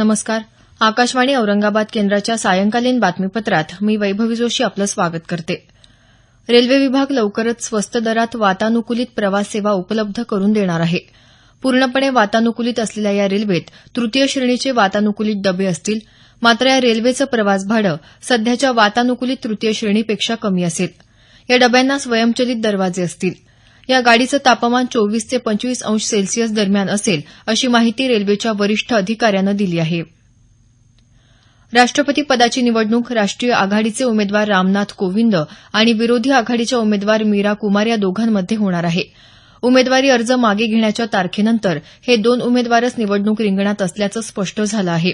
नमस्कार. आकाशवाणी औरंगाबाद केंद्राच्या सायंकालीन बातमीपत्रात मी वैभवी जोशी आपलं स्वागत करते. रेल्वे विभाग लवकरच स्वस्त दरात वातानुकूलित प्रवास सेवा उपलब्ध करून देणार आहे. पूर्णपणे वातानुकूलित असलेल्या या रेल्वेत तृतीय श्रेणीचे वातानुकूलित डबे असतील. मात्र या रेल्वेचं प्रवास भाडं सध्याच्या वातानुकूलित तृतीय श्रेणीपेक्षा कमी असेल. या डब्यांना स्वयंचलित दरवाजे असतील. या गाडीचं तापमान 24 ते 25 अंश सेल्सिअस दरम्यान असेल, अशी माहिती रेल्वेच्या वरिष्ठ अधिकाऱ्यानं दिली आहे. राष्ट्रपती पदाची निवडणूक राष्ट्रीय आघाडीचे उमेदवार रामनाथ कोविंद आणि विरोधी आघाडीच्या उमेदवार मीरा कुमार या दोघांमध्ये होणार आहे. उमेदवारी अर्ज मागे घेण्याच्या तारखेनंतर हे दोन उमेदवारच निवडणूक रिंगणात असल्याचं स्पष्ट झालं आहे.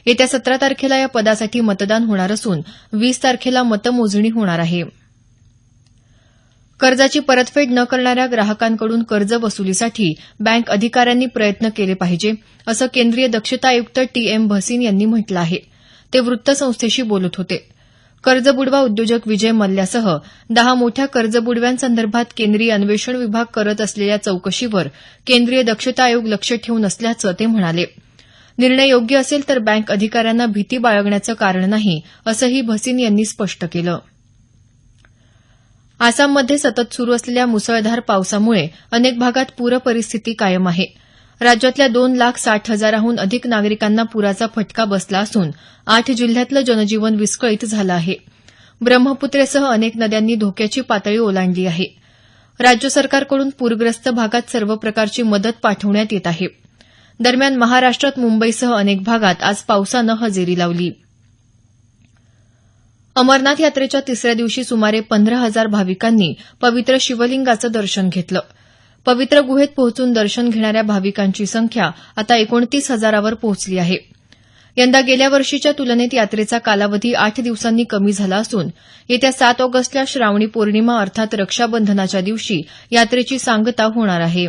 येत्या 17 तारखेला या पदासाठी मतदान होणार असून 20 तारखेला मतमोजणी होणार आहे. कर्जाची परतफेड न करणाऱ्या ग्राहकांकडून कर्ज वसुलीसाठी बँक अधिकाऱ्यांनी प्रयत्न केले पाहिजे, असं केंद्रीय दक्षता आयुक्त टी.एम. भसीन यांनी म्हटलं आहे. ते वृत्तसंस्थेशी बोलत होते. कर्जबुडवा उद्योजक विजय मल्ल्यासह 10 मोठ्या कर्जबुडव्यांसंदर्भात केंद्रीय अन्वेषण विभाग करत असलेल्या चौकशीवर केंद्रीय दक्षता आयोग लक्ष ठेवून असल्याचं ते म्हणाले. निर्णय योग्य असेल तर बँक अधिकाऱ्यांना भीती बाळगण्याचं कारण नाही, असंही भसीन यांनी स्पष्ट केलं. आसाममध्ये सतत सुरू असलेल्या मुसळधार पावसामुळे अनेक भागात पूरपरिस्थिती कायम आहे. राज्यातल्या 2,60,000हून अधिक नागरिकांना पुराचा फटका बसला असून 8 जिल्ह्यातलं जनजीवन विस्कळीत झालं आहे. ब्रह्मपुत्रेसह अनेक नद्यांनी धोक्याची पातळी ओलांडली आहे. राज्य सरकारकडून पूरग्रस्त भागात सर्व प्रकारची मदत पाठवण्यात येत आहे. दरम्यान महाराष्ट्रात मुंबईसह अनेक भागात आज पावसानं हजेरी लावली. अमरनाथ यात्रेच्या तिसऱ्या दिवशी सुमारे 15,000 भाविकांनी पवित्र शिवलिंगाचं दर्शन घेतलं. पवित्र गुहेत पोहोचून दर्शन घेणाऱ्या भाविकांची संख्या आता 29,000वर पोहोचली आहे. यंदा गेल्या वर्षीच्या तुलनेत यात्रेचा कालावधी 8 दिवसांनी कमी झाला असून येत्या 7 ऑगस्टला श्रावणी पौर्णिमा अर्थात रक्षाबंधनाच्या दिवशी यात्रेची सांगता होणार आहे.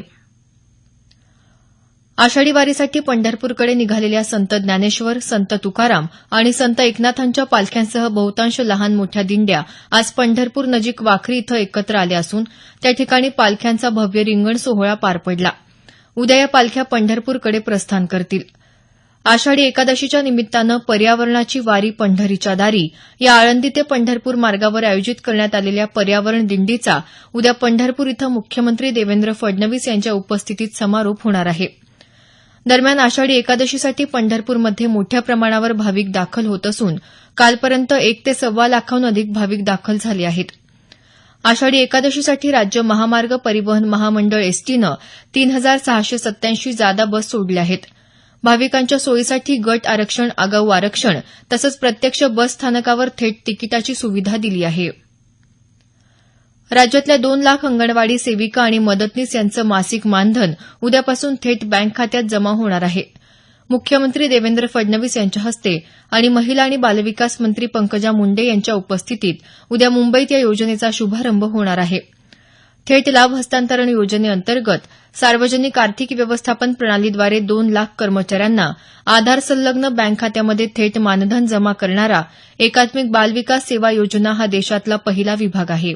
आषाढी वारीसाठी पंढरपूरकडे निघालेल्या संत ज्ञानेश्वर, संत तुकाराम आणि संत एकनाथांच्या पालख्यांसह बहुतांश लहान मोठ्या दिंड्या आज पंढरपूर नजीक वाखरी इथं एकत्र आल्या असून त्या ठिकाणी पालख्यांचा भव्य रिंगण सोहळा पार पडला. उद्या या पालख्या पंढरपूरकडे प्रस्थान करतील. आषाढी एकादशीच्या निमित्तानं पर्यावरणाची वारी पंढरीच्या दारी या आळंदी ते पंढरपूर मार्गावर आयोजित करण्यात आलेल्या पर्यावरण दिंडीचा उद्या पंढरपूर इथं मुख्यमंत्री देवेंद्र फडणवीस यांच्या उपस्थितीत समारोप होणार आहे. दरम्यान आषाढी एकादशीसाठी पंढरपूरमध्ये मोठ्या प्रमाणावर भाविक दाखल होत असून कालपर्यंत 1 ते सव्वा लाखाहून अधिक भाविक दाखल झाले आहेत. आषाढी एकादशीसाठी राज्य महामार्ग परिवहन महामंडळ एसटीनं 3,687 जादा बस सोडल्या आहेत. भाविकांच्या सोयीसाठी गट आरक्षण, आगाऊ आरक्षण तसंच प्रत्यक्ष बस स्थानकावर थेट तिकिटाची सुविधा दिली आहे. राज्यातल्या 2 लाख अंगणवाडी सेविका आणि मदतनीस यांचं मासिक मानधन उद्यापासून थेट बँक खात्यात जमा होणार आहे. मुख्यमंत्री देवेंद्र फडणवीस यांच्या हस्ते आणि महिला आणि बालविकास मंत्री पंकजा मुंडे यांच्या उपस्थितीत उद्या मुंबईत या योजनेचा शुभारंभ होणार आहे. थेट लाभ हस्तांतरण योजनेअंतर्गत सार्वजनिक आर्थिक व्यवस्थापन प्रणालीद्वारे 2 लाख कर्मचाऱ्यांना आधार संलग्न बँक खात्यामध्ये थेट मानधन जमा करणारा एकात्मिक बालविकास सेवा योजना हा देशातला पहिला विभाग आहे.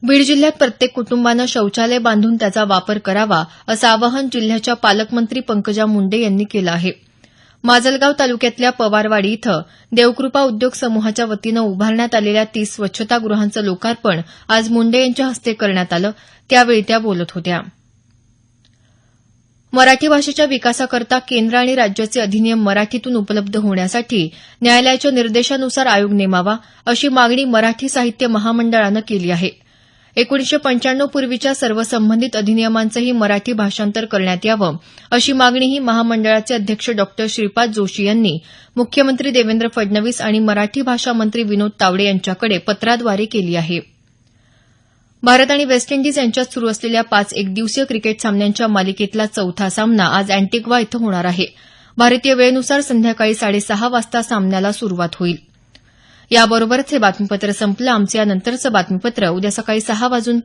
बीड जिल्ह्यात प्रत्येक कुटुंबानं शौचालय बांधून त्याचा वापर करावा असं आवाहन जिल्ह्याच्या पालकमंत्री पंकजा मुंडे यांनी केलं आहे. माजलगाव तालुक्यातल्या पवारवाडी इथं देवकृपा उद्योग समूहाच्या वतीनं उभारण्यात आलेल्या 30 स्वच्छतागृहांचं लोकार्पण आज मुंडे यांच्या हस्ते करण्यात आलं. त्यावेळी त्या बोलत होत्या. मराठी भाषेच्या विकासाकरता केंद्र आणि राज्याचे अधिनियम मराठीतून उपलब्ध होण्यासाठी न्यायालयाच्या निर्देशानुसार आयोग नेमावा अशी मागणी मराठी साहित्य महामंडळानं केली आहे. 1995 पूर्वीच्या सर्व संबंधित अधिनियमांचंही मराठी भाषांतर करण्यात यावं अशी मागणीही महामंडळाचे अध्यक्ष डॉ. श्रीपाद जोशी यांनी मुख्यमंत्री देवेंद्र फडणवीस आणि मराठी भाषा मंत्री विनोद तावडे यांच्याकडे पत्राद्वारे केली आहे. भारत आणि वेस्ट इंडिज यांच्यात सुरू असलेल्या 5 एकदिवसीय क्रिकेट सामन्यांच्या मालिकेतला चौथा सामना आज अँटिग्वा इथं होणार आहे. भारतीय वेळेनुसार संध्याकाळी 6:30 वाजता सामन्याला सुरुवात होईल. याबरोबरच हे बातमीपत्र संपलं. आमचं यानंतरचं बातमीपत्र उद्या सकाळी 6:50 वाजून